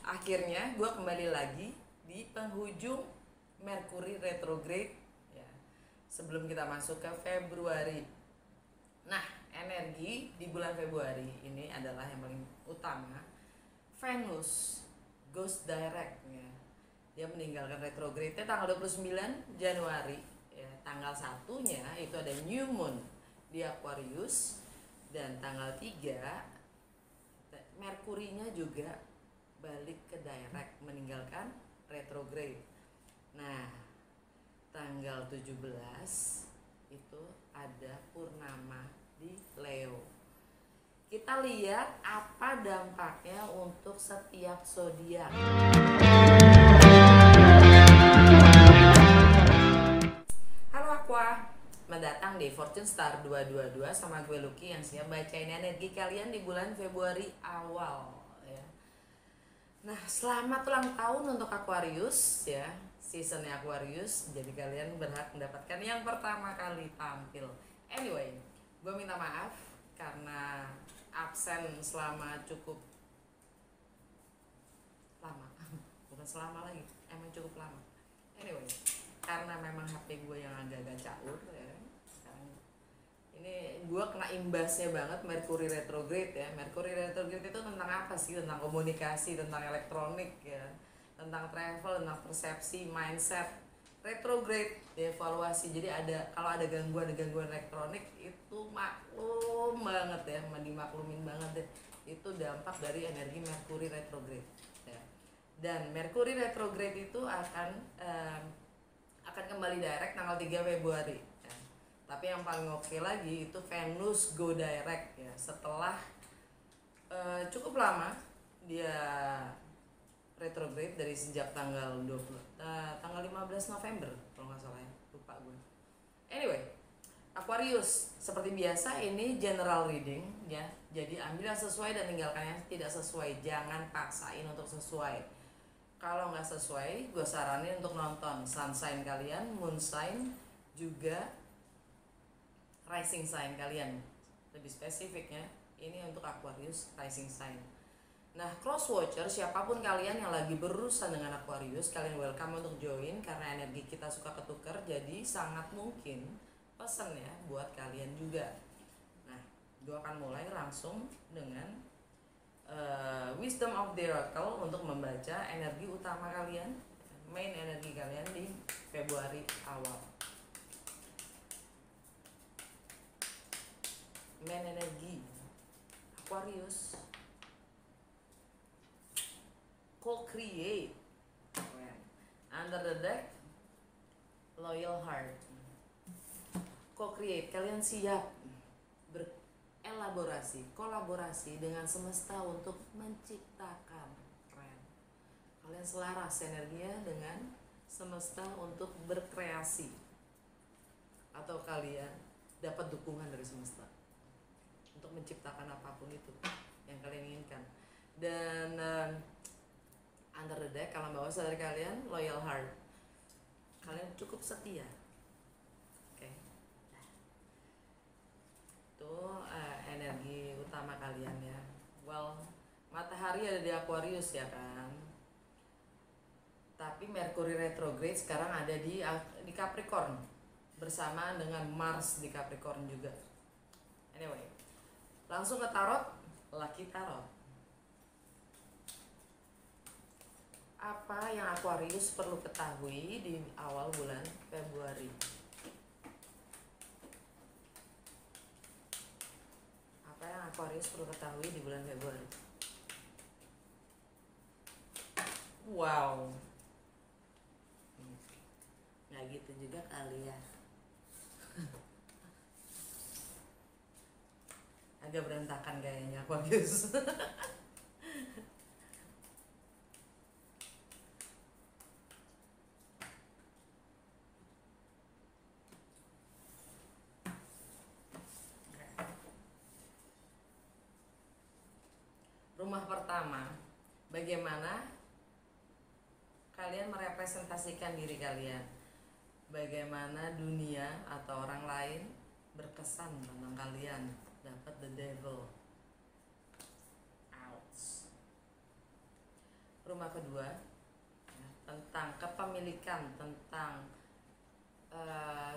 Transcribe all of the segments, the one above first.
Akhirnya gue kembali lagi di penghujung Merkuri retrograde ya. Sebelum kita masuk ke Februari. Nah, energi di bulan Februari ini adalah yang paling utama. Venus goes direct ya. Dia meninggalkan retrograde tanggal 29 Januari ya. Tanggal 1-nya itu ada new moon di Aquarius, dan tanggal 3 Merkurinya juga balik ke direct, meninggalkan retrograde. Nah, tanggal 17 itu ada purnama di Leo. Kita lihat apa dampaknya untuk setiap zodiak. Halo Aqua, mendatang di Fortune Star 222 sama gue Lucky yang siap bacain energi kalian di bulan Februari awal ya. Nah, selamat ulang tahun untuk Aquarius ya, seasonnya Aquarius. Jadi kalian berhak mendapatkan yang pertama kali tampil. Anyway, gue minta maaf karena absen selama cukup lama. Bukan selama lagi, emang cukup lama. Anyway, karena memang HP gue yang agak-agak caur ya. Sekarang ini gue kena imbasnya banget Merkuri retrograde ya. Merkuri retrograde itu tentang apa sih? Tentang komunikasi, tentang elektronik ya, tentang travel, tentang persepsi, mindset. Retrograde dievaluasi. Jadi kalau ada gangguan elektronik itu maklum banget ya, dimaklumin banget deh. Itu dampak dari energi Merkuri retrograde ya. Dan Merkuri retrograde itu akan kembali direct tanggal 3 Februari ya. Tapi yang paling oke lagi itu Venus go direct ya. Setelah cukup lama dia retrograde dari sejak tanggal 15 November kalau nggak salah ya, lupa gue. Anyway, Aquarius seperti biasa ini general reading ya. Jadi ambil yang sesuai dan tinggalkan yang tidak sesuai. Jangan paksain untuk sesuai. Kalau nggak sesuai, gue saranin untuk nonton sun sign kalian, moon sign, juga rising sign kalian. Lebih spesifiknya, ini untuk Aquarius rising sign. Nah, cross watcher, siapapun kalian yang lagi berurusan dengan Aquarius, kalian welcome untuk join karena energi kita suka ketukar, jadi sangat mungkin pesan ya buat kalian juga. Nah, gue akan mulai langsung dengan Wisdom of the Oracle untuk membaca energi utama kalian, main energi kalian di Februari awal. Main energi Aquarius, co-create. Under the deck, loyal heart. Co-create, kalian siap elaborasi, kolaborasi dengan semesta untuk menciptakan. Keren. Kalian selaras energinya dengan semesta untuk berkreasi, atau kalian dapat dukungan dari semesta untuk menciptakan apapun itu yang kalian inginkan. Dan under the deck, kalau bawah sadar kalian loyal heart, kalian cukup setia. Itu energi utama kalian ya. Well, matahari ada di Aquarius ya kan, tapi Merkuri retrograde sekarang ada di Capricorn bersamaan dengan Mars di Capricorn juga. Anyway, langsung ke tarot, Lucky Tarot. Apa yang Aquarius perlu ketahui di awal bulan Februari? Aquarius perlu ketahui di bulan Februari. Wow, nggak gitu juga kali ya. Agak berantakan kayaknya Aquarius. Rumah pertama, bagaimana kalian merepresentasikan diri kalian, bagaimana dunia atau orang lain berkesan tentang kalian. Dapat the devil. Ouch. Rumah kedua ya, tentang kepemilikan, tentang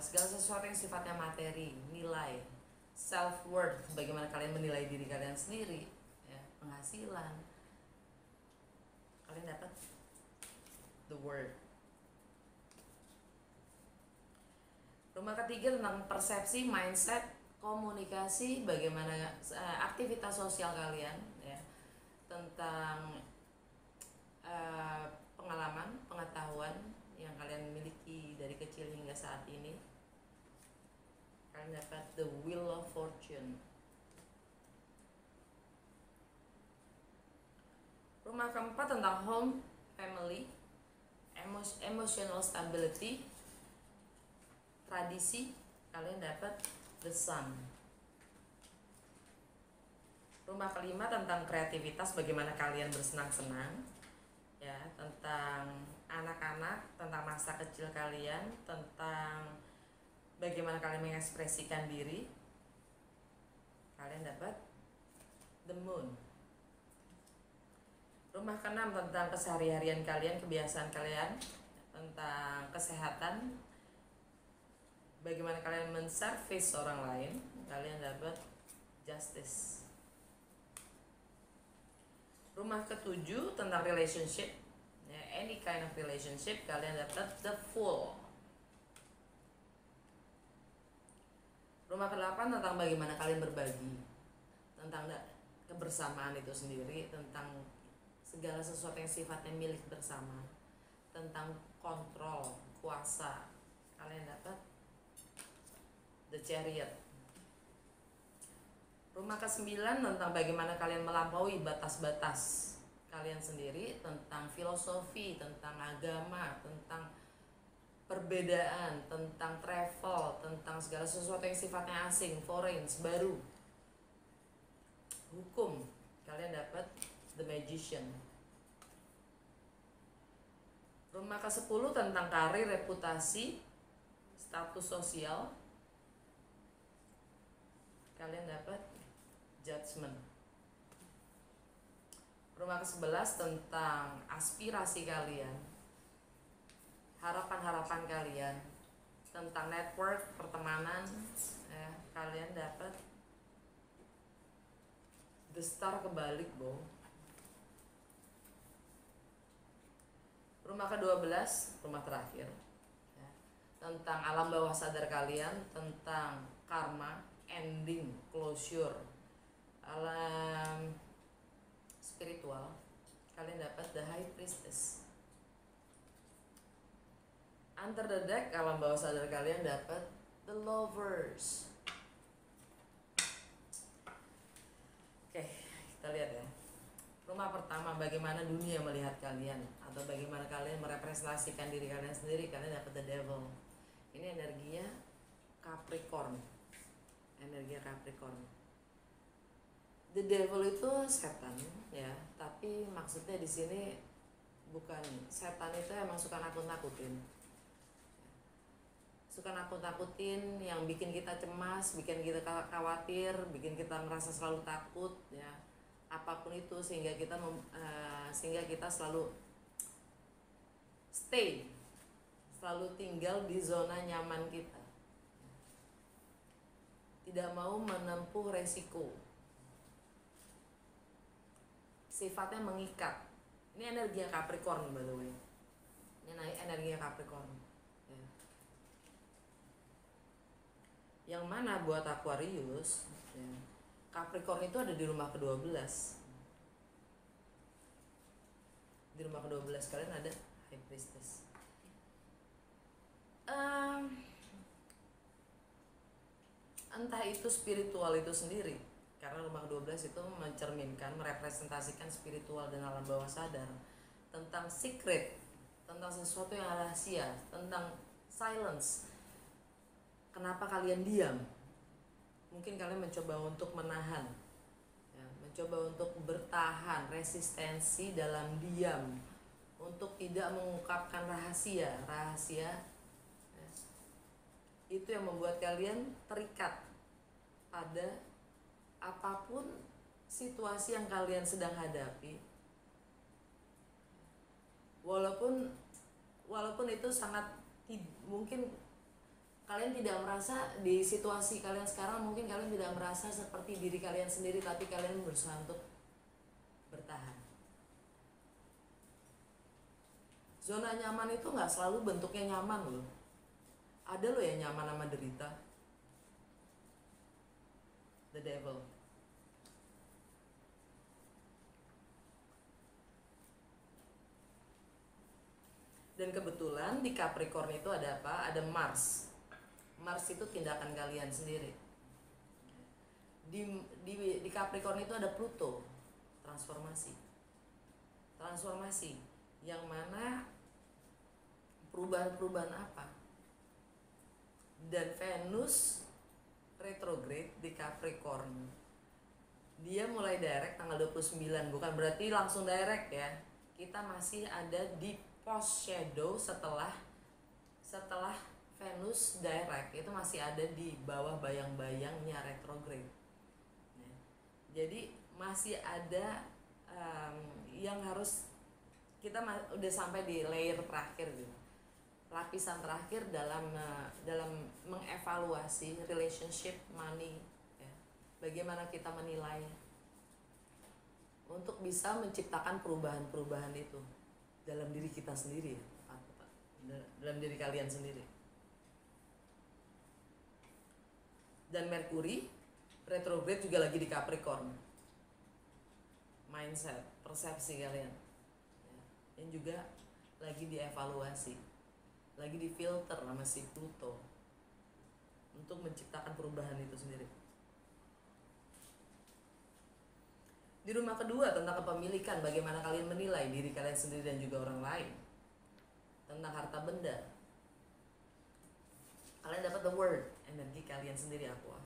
segala sesuatu yang sifatnya materi, nilai, self worth, bagaimana kalian menilai diri kalian sendiri, ya, penghasilan, kalian dapat the word. Rumah ketiga tentang persepsi, mindset, komunikasi, bagaimana aktivitas sosial kalian, ya, tentang pengalaman, pengetahuan yang kalian miliki dari kecil hingga saat ini. Kalian dapat the wheel of fortune. Rumah keempat tentang home, family, emotional stability, tradisi, kalian dapat the sun. Rumah kelima tentang kreativitas, bagaimana kalian bersenang-senang, ya, tentang anak-anak, tentang masa kecil kalian, tentang bagaimana kalian mengekspresikan diri, kalian dapat the moon. Rumah keenam tentang keseharian kalian, kebiasaan kalian, tentang kesehatan, bagaimana kalian menservis orang lain, kalian dapat justice. Rumah ketujuh tentang relationship, ya, any kind of relationship, kalian dapat the fool. Rumah ke-8 tentang bagaimana kalian berbagi, tentang kebersamaan itu sendiri, tentang segala sesuatu yang sifatnya milik bersama, tentang kontrol, kuasa, kalian dapat the chariot. Rumah ke-9 tentang bagaimana kalian melampaui batas-batas kalian sendiri, tentang filosofi, tentang agama, tentang perbedaan, tentang travel, tentang segala sesuatu yang sifatnya asing, foreign, baru. Hukum, kalian dapat the magician. Rumah ke-10 tentang karir, reputasi, status sosial, kalian dapat judgment. Rumah ke-11 tentang aspirasi kalian, harapan-harapan kalian, tentang network, pertemanan, ya, kalian dapat the star kebalik, Bo. Rumah ke-12, rumah terakhir, ya, tentang alam bawah sadar kalian, tentang karma, ending, closure, alam spiritual, kalian dapat the high priestess. Under the deck, alam bawah sadar kalian dapat the lovers. Oke, kita lihat ya. Rumah pertama, bagaimana dunia melihat kalian, atau bagaimana kalian merepresentasikan diri kalian sendiri, kalian dapat the devil. Ini energinya Capricorn. Energi Capricorn. The devil itu setan, ya, tapi maksudnya di sini bukan setan itu emang suka nakut-nakutin. Suka nakut-nakutin yang bikin kita cemas, bikin kita khawatir, bikin kita merasa selalu takut, ya. Apapun itu sehingga kita selalu stay, selalu tinggal di zona nyaman kita. Tidak mau menempuh resiko. Sifatnya mengikat. Ini energi Capricorn, by the way. Ini energi Capricorn, ya. Yang mana buat Aquarius, ya, Capricorn itu ada di rumah ke-12. Di rumah ke-12 kalian ada High Priestess. Entah itu spiritual itu sendiri, karena rumah ke-12 itu mencerminkan, merepresentasikan spiritual dan alam bawah sadar, tentang secret, tentang sesuatu yang rahasia, tentang silence. Kenapa kalian diam? Mungkin kalian mencoba untuk menahan, ya, mencoba untuk bertahan, resistensi dalam diam, untuk tidak mengungkapkan rahasia, ya. Itu yang membuat kalian terikat pada apapun situasi yang kalian sedang hadapi. walaupun walaupun itu sangat mungkin kalian tidak merasa di situasi kalian sekarang, mungkin kalian tidak merasa seperti diri kalian sendiri, tapi kalian berusaha untuk bertahan. Zona nyaman itu nggak selalu bentuknya nyaman loh. Ada loh yang nyaman sama derita. The devil. Dan kebetulan di Capricorn itu ada apa? Ada Mars. Mars itu tindakan kalian sendiri. Di Capricorn itu ada Pluto, transformasi. Transformasi yang mana perubahan-perubahan apa? Dan Venus retrograde di Capricorn. Dia mulai direct tanggal 29, bukan berarti langsung direct ya. Kita masih ada di post shadow setelah Venus direct, itu masih ada di bawah bayang-bayangnya retrograde. Jadi masih ada yang harus kita udah sampai di layer terakhir gitu, lapisan terakhir dalam mengevaluasi relationship money ya. Bagaimana kita menilai untuk bisa menciptakan perubahan-perubahan itu dalam diri kita sendiri ya, dalam diri kalian sendiri. Dan Merkuri retrograde juga lagi di Capricorn, mindset, persepsi kalian ya. Yang juga lagi dievaluasi, lagi difilter sama si Pluto untuk menciptakan perubahan itu sendiri. Di rumah kedua tentang kepemilikan, bagaimana kalian menilai diri kalian sendiri dan juga orang lain. Tentang harta benda, kalian dapat the word, energi kalian sendiri Aqua.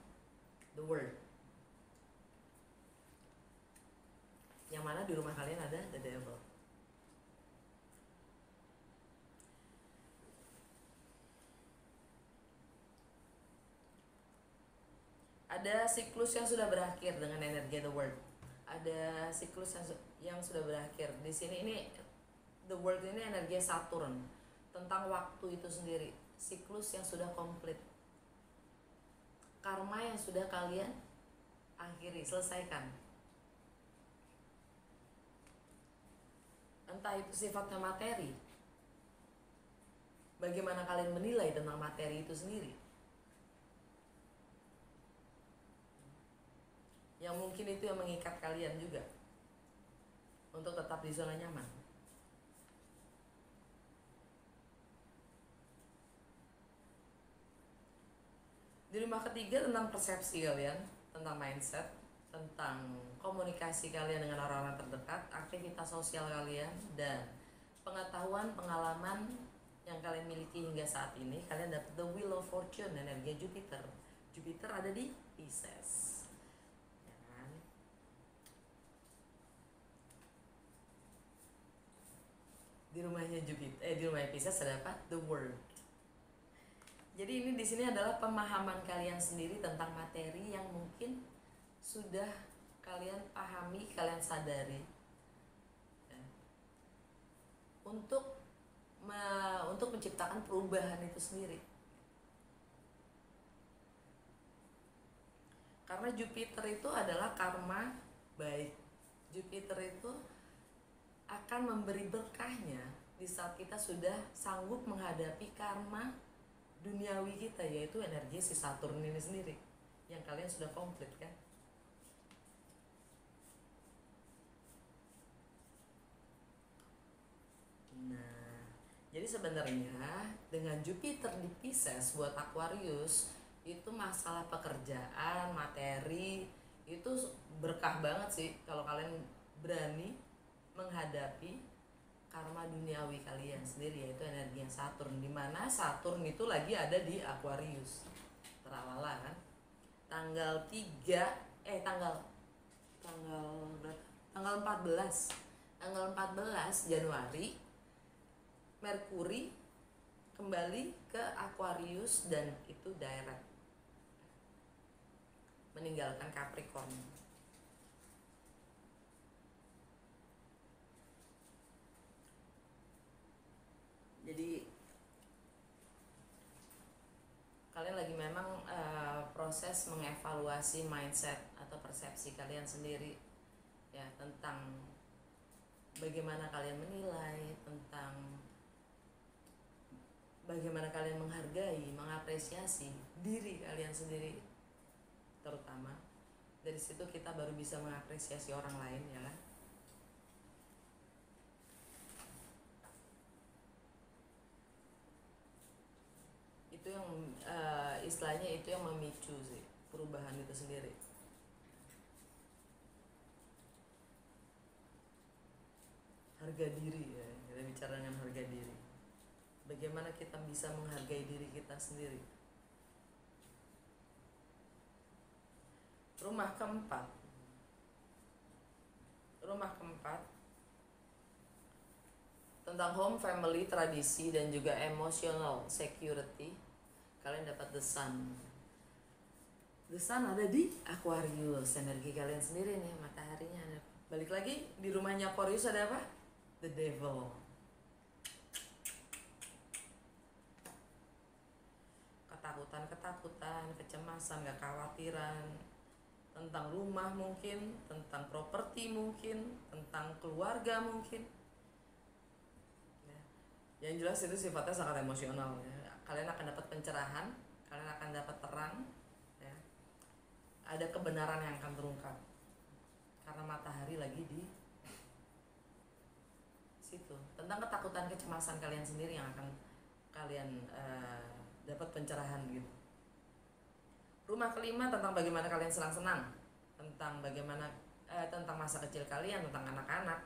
The word. Yang mana di rumah kalian ada the devil. Ada siklus yang sudah berakhir dengan energi the word. Ada siklus yang sudah berakhir. Di sini ini the word ini energi Saturn, tentang waktu itu sendiri. Siklus yang sudah komplit. Karma yang sudah kalian akhiri, selesaikan. Entah itu sifatnya materi. Bagaimana kalian menilai tentang materi itu sendiri. Yang mungkin itu yang mengikat kalian juga untuk tetap di zona nyaman. Di rumah ketiga tentang persepsi kalian, tentang mindset, tentang komunikasi kalian dengan orang-orang terdekat, aktivitas sosial kalian, dan pengetahuan, pengalaman yang kalian miliki hingga saat ini. Kalian dapat the wheel of fortune, energi Jupiter. Jupiter ada di Pisces. Di rumahnya Jupiter, di rumahnya Pisces ada apa? The Word. Jadi ini di sini adalah pemahaman kalian sendiri tentang materi yang mungkin sudah kalian pahami, kalian sadari. Ya. Untuk menciptakan perubahan itu sendiri. Karena Jupiter itu adalah karma baik. Jupiter itu akan memberi berkahnya di saat kita sudah sanggup menghadapi karma duniawi kita, yaitu energi si Saturn ini sendiri yang kalian sudah komplit kan. Nah, jadi sebenarnya dengan Jupiter di Pisces buat Aquarius itu masalah pekerjaan, materi itu berkah banget sih kalau kalian berani menghadapi karma duniawi kalian sendiri, yaitu energi yang Saturn, dimana Saturn itu lagi ada di Aquarius. Teralala kan, tanggal 14 Januari Merkuri kembali ke Aquarius dan itu direct meninggalkan Capricorn. kalian lagi memang proses mengevaluasi mindset atau persepsi kalian sendiri ya, tentang bagaimana kalian menilai, tentang bagaimana kalian menghargai, mengapresiasi diri kalian sendiri terutama. Dari situ kita baru bisa mengapresiasi orang lain ya kan. Itu yang istilahnya itu yang memicu sih perubahan itu sendiri. Harga diri ya, kita bicara dengan harga diri. Bagaimana kita bisa menghargai diri kita sendiri. Rumah keempat tentang home, family, tradisi, dan juga emotional security. Kalian dapat the sun. The sun ada di Aquarius, energi kalian sendiri nih, mataharinya ada. Balik lagi di rumahnya Aquarius ada apa? The devil. Ketakutan, kecemasan, kekhawatiran tentang rumah mungkin, tentang properti mungkin, tentang keluarga mungkin. Yang jelas itu sifatnya sangat emosional ya. Kalian akan dapat pencerahan, kalian akan dapat terang ya. Ada kebenaran yang akan terungkap karena matahari lagi di situ. Tentang ketakutan, kecemasan kalian sendiri yang akan kalian dapat pencerahan gitu. Rumah kelima tentang bagaimana kalian senang-senang, tentang bagaimana tentang masa kecil kalian, tentang anak-anak,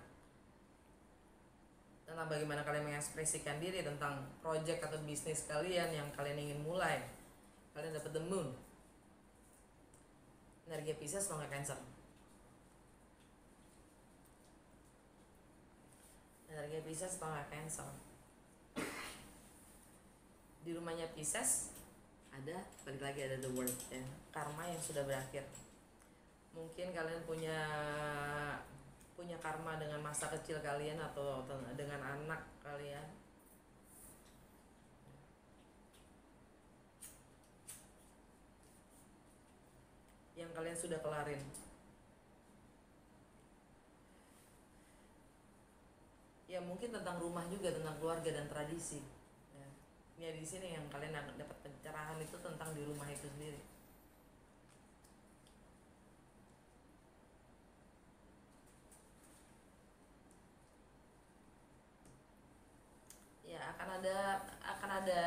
tentang bagaimana kalian mengekspresikan diri, tentang project atau bisnis kalian yang kalian ingin mulai. Kalian dapat the moon. Energi Pisces atau Cancer. Energi Pisces atau Cancer. Di rumahnya Pisces ada, balik lagi ada the world ya, karma yang sudah berakhir. Mungkin kalian punya karma dengan masa kecil kalian atau dengan anak kalian. Yang kalian sudah kelarin. Ya mungkin tentang rumah juga, tentang keluarga dan tradisi. Ya di sini yang kalian dapat pencerahan itu tentang di rumah itu sendiri. Ya akan ada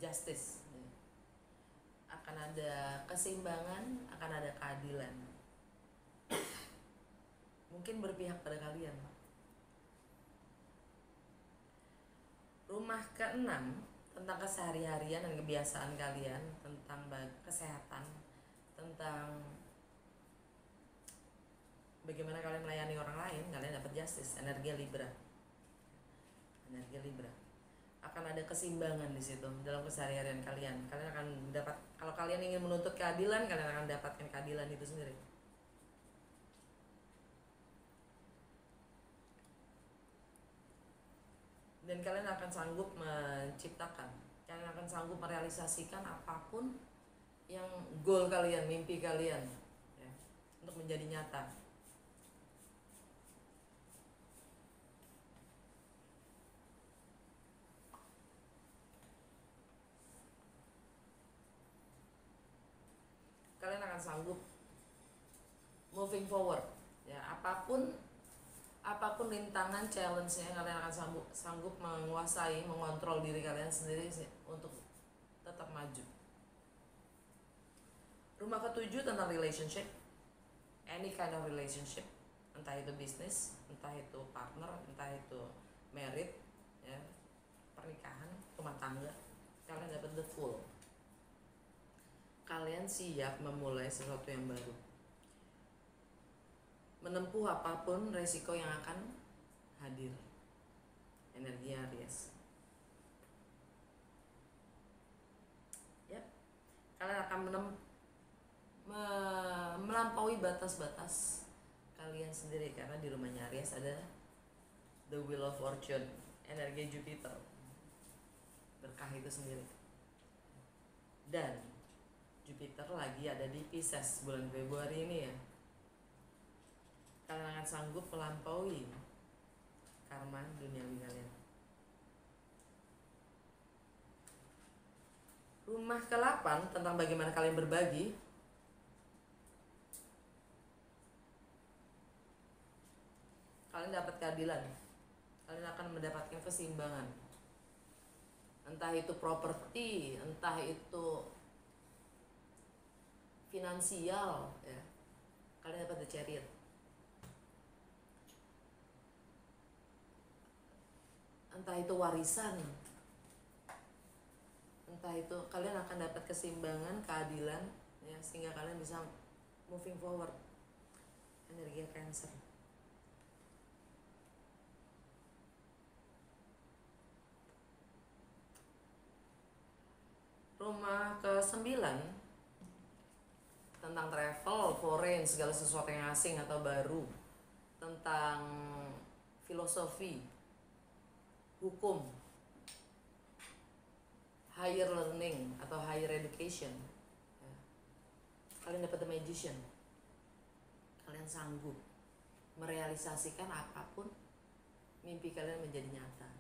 justice, akan ada keseimbangan, akan ada keadilan. Mungkin berpihak pada kalian. Rumah keenam tentang kesehari-harian dan kebiasaan kalian, tentang kesehatan, tentang bagaimana kalian melayani orang lain. Kalian dapat justice, energi Libra. Akan ada keseimbangan di situ dalam kesehari-harian kalian. Kalian akan dapat, kalau kalian ingin menuntut keadilan, kalian akan dapatkan keadilan itu sendiri. Dan kalian akan sanggup menciptakan, kalian akan sanggup merealisasikan apapun yang goal kalian, mimpi kalian ya, untuk menjadi nyata. Kalian akan sanggup moving forward ya, apapun rintangan, challenge-nya, kalian akan sanggup menguasai, mengontrol diri kalian sendiri untuk tetap maju. Rumah ketujuh tentang relationship, any kind of relationship, entah itu bisnis, entah itu partner, entah itu married ya, pernikahan, rumah tangga. Kalian dapat the full. Kalian siap memulai sesuatu yang baru, menempuh apapun resiko yang akan hadir. Energi Aries ya, kalian akan melampaui batas-batas kalian sendiri, karena di rumahnya Aries ada the Wheel of Fortune, energi Jupiter, berkah itu sendiri. Dan Jupiter lagi ada di Pisces bulan Februari ini ya. Kalian akan sanggup melampaui karma duniawi kalian. Rumah ke-8 tentang bagaimana kalian berbagi. Kalian dapat keadilan. Kalian akan mendapatkan keseimbangan. Entah itu properti, entah itu finansial ya. Kalian dapat the Chariot. Entah itu warisan, entah itu kalian akan dapat keseimbangan, keadilan ya, sehingga kalian bisa moving forward. Energi Cancer. Rumah ke-9 tentang travel, foreign, segala sesuatu yang asing atau baru, tentang filosofi, hukum, higher learning atau higher education ya. Kalian dapat the Magician. Kalian sanggup merealisasikan apapun mimpi kalian menjadi nyata.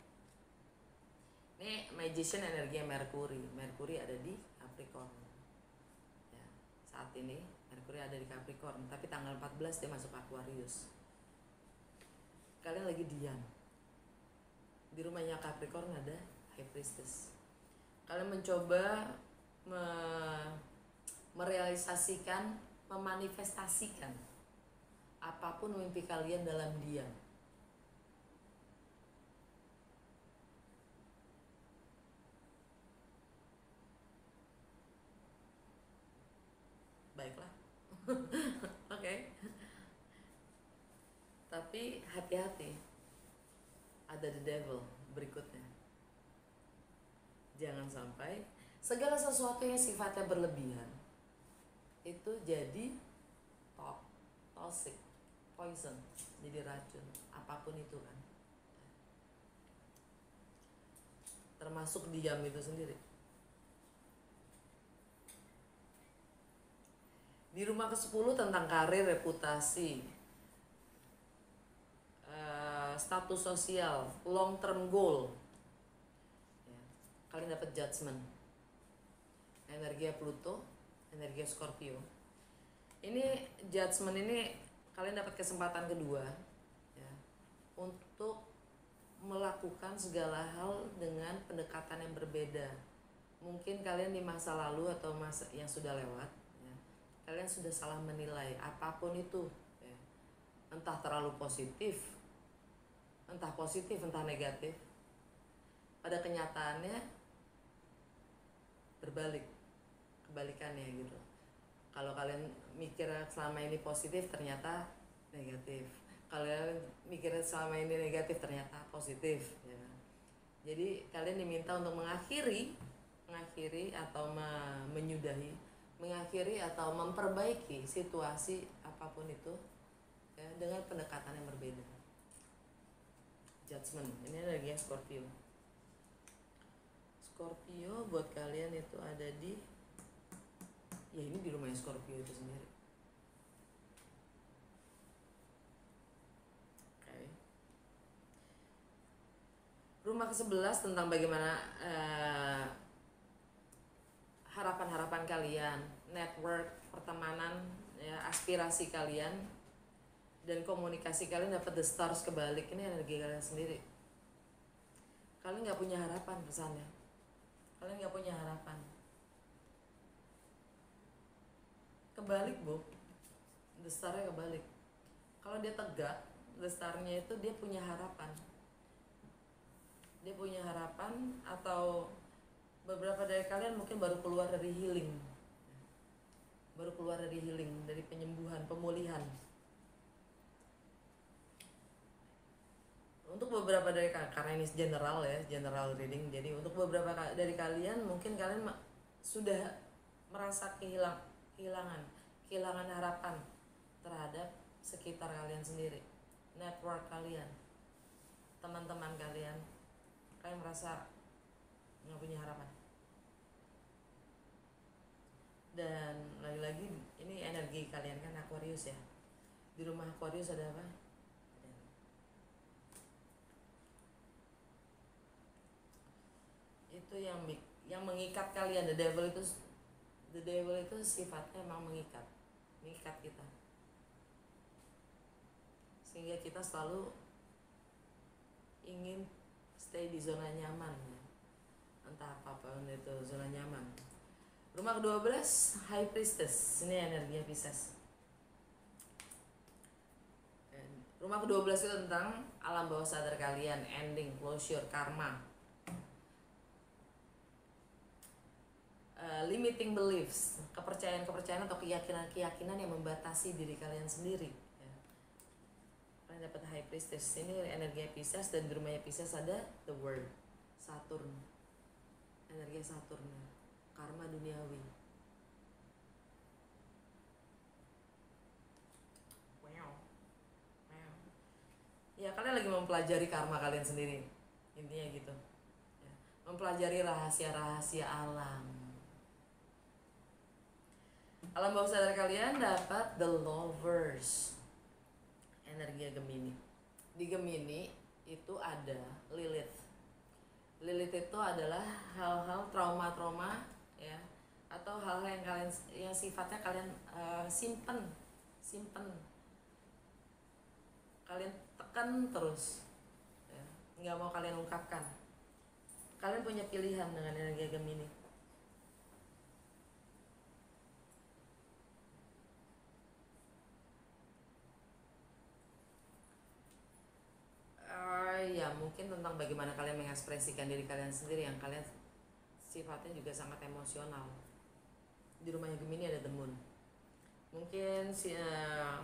Ini Magician energi Mercury. Mercury ada di Capricorn ya. Saat ini Mercury ada di Capricorn, tapi tanggal 14 dia masuk Aquarius. Kalian lagi diam. Di rumahnya Capricorn ada High Priestess. Kalian mencoba merealisasikan, memanifestasikan apapun mimpi kalian dalam diam. Baiklah. Oke. Tapi hati-hati. Ada the devil berikutnya. Jangan sampai segala sesuatu yang sifatnya berlebihan itu jadi toxic, poison, jadi racun, apapun itu kan. Termasuk diam itu sendiri. Di rumah ke-10 tentang karir, reputasi, status sosial, long term goal ya. Kalian dapat Judgment. Energi Pluto, energi Scorpio. Ini Judgment ini kalian dapat kesempatan kedua ya, untuk melakukan segala hal dengan pendekatan yang berbeda. Mungkin kalian di masa lalu atau masa yang sudah lewat ya, kalian sudah salah menilai apapun itu ya. Entah terlalu positif, entah negatif. Pada kenyataannya kebalikannya gitu. Kalau kalian mikir selama ini positif ternyata negatif. Kalau kalian mikir selama ini negatif ternyata positif ya. Jadi kalian diminta untuk mengakhiri atau mengakhiri atau memperbaiki situasi apapun itu ya, dengan pendekatan yang berbeda. Judgment. Ini energi Scorpio. Scorpio buat kalian itu ada di ya, ini di rumahnya Scorpio itu sendiri. Oke. Rumah ke-11 tentang bagaimana harapan-harapan kalian, network, pertemanan ya, aspirasi kalian dan komunikasi kalian dapat the stars kebalik. Ini energi kalian sendiri. Kalian nggak punya harapan kesannya. Kalian nggak punya harapan. Kebalik bu, the star-nya kebalik. Kalau dia tegak, the star-nya itu dia punya harapan. Dia punya harapan, atau beberapa dari kalian mungkin baru keluar dari healing. Dari penyembuhan, pemulihan. Untuk beberapa dari kalian, karena ini general ya, general reading, jadi untuk beberapa dari kalian mungkin kalian sudah merasa kehilangan harapan terhadap sekitar kalian sendiri, network kalian, teman-teman kalian merasa nggak punya harapan. Dan lagi-lagi ini energi kalian kan Aquarius ya. Di rumah Aquarius ada apa? Itu yang mengikat kalian. The devil itu sifatnya emang mengikat kita, sehingga kita selalu ingin stay di zona nyaman ya. Entah apapun itu zona nyaman. Rumah ke-12 High Priestess, ini energi Pisces. Rumah ke-12 itu tentang alam bawah sadar kalian, ending, closure, karma, limiting beliefs, kepercayaan atau keyakinan yang membatasi diri kalian sendiri ya. Kalian dapat High Priestess, ini energi Pisces, dan di rumahnya Pisces ada The World, Saturn, energi Saturn, karma duniawi. Ya, kalian lagi mempelajari karma kalian sendiri, intinya gitu ya. Mempelajari rahasia-rahasia alam bawah sadar kalian dapat The Lovers, energi Gemini. Di Gemini itu ada Lilith. Lilith itu adalah hal-hal trauma-trauma ya, atau hal-hal yang sifatnya kalian simpen, kalian tekan terus ya, nggak mau kalian ungkapkan. Kalian punya pilihan dengan energi Gemini. Ya mungkin tentang bagaimana kalian mengekspresikan diri kalian sendiri, yang kalian sifatnya juga sangat emosional. Di rumahnya Gemini ada The Moon. Mungkin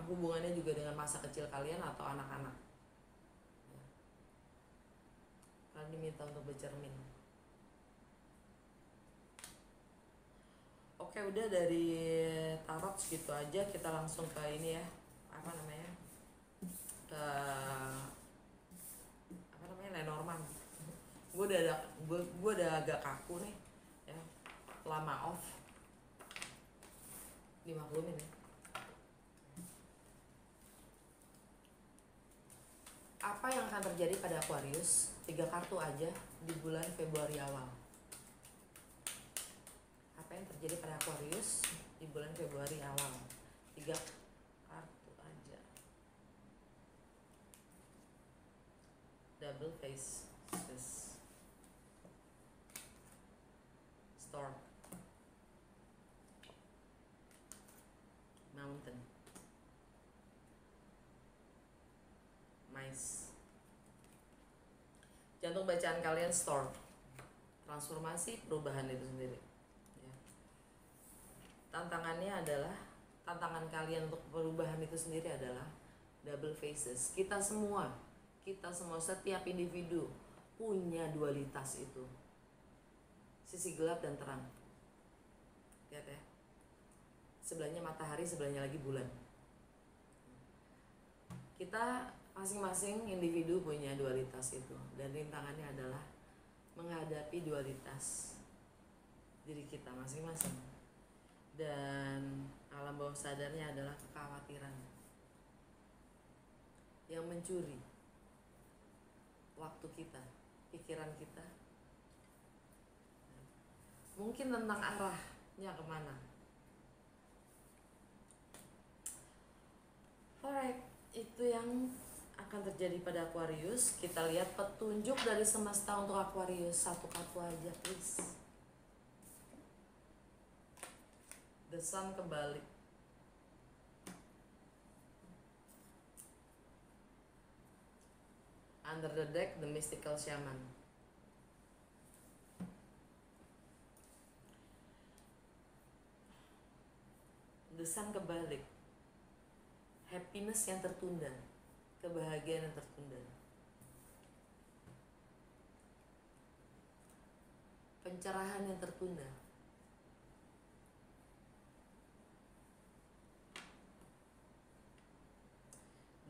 hubungannya juga dengan masa kecil kalian atau anak-anak ya. Kalian diminta untuk bercermin. Oke, udah dari tarot segitu aja. Kita langsung ke ini ya, apa namanya, ke Lenormand. Gue udah agak kaku nih ya, lama off, dimaklumin ya. Apa yang akan terjadi pada Aquarius? 3 kartu aja di bulan Februari awal. Apa yang terjadi pada Aquarius di bulan Februari awal? 3 kartu aja. Double face, Storm, Mountain, Mice. Jantung bacaan kalian Storm, transformasi, perubahan itu sendiri ya. Tantangan kalian untuk perubahan itu sendiri adalah double faces. Kita semua, setiap individu punya dualitas itu, sisi gelap dan terang. Lihat ya, sebelahnya matahari, sebelahnya lagi bulan. Kita masing-masing individu punya dualitas itu, dan rintangannya adalah menghadapi dualitas diri kita masing-masing. Dan alam bawah sadarnya adalah kekhawatiran yang mencuri waktu kita, pikiran kita, mungkin tentang arahnya kemana. Alright, itu yang akan terjadi pada Aquarius. Kita lihat petunjuk dari semesta untuk Aquarius. 1 kartu aja please. The Sun kebalik. Under the deck, the mystical shaman. The Sun kebalik. Happiness yang tertunda, kebahagiaan yang tertunda. Pencerahan yang tertunda.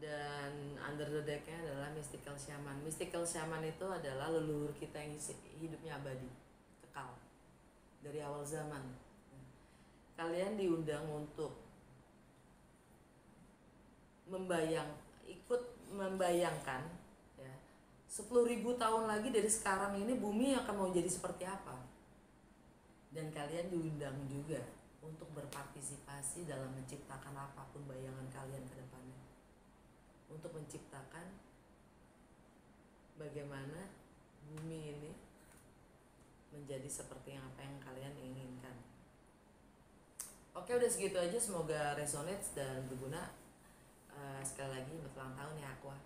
Dan under the deck-nya adalah mystical shaman. Mystical shaman itu adalah leluhur kita yang hidupnya abadi, kekal dari awal zaman. kalian diundang untuk ikut membayangkan ya 10.000 tahun lagi dari sekarang ini bumi akan mau jadi seperti apa, dan kalian diundang juga untuk berpartisipasi dalam menciptakan apapun bayangan kalian ke depannya, untuk menciptakan bagaimana bumi ini menjadi seperti apa yang kalian inginkan. Oke, udah segitu aja, semoga resonate dan berguna. Sekali lagi selamat ulang tahun ya Aqua.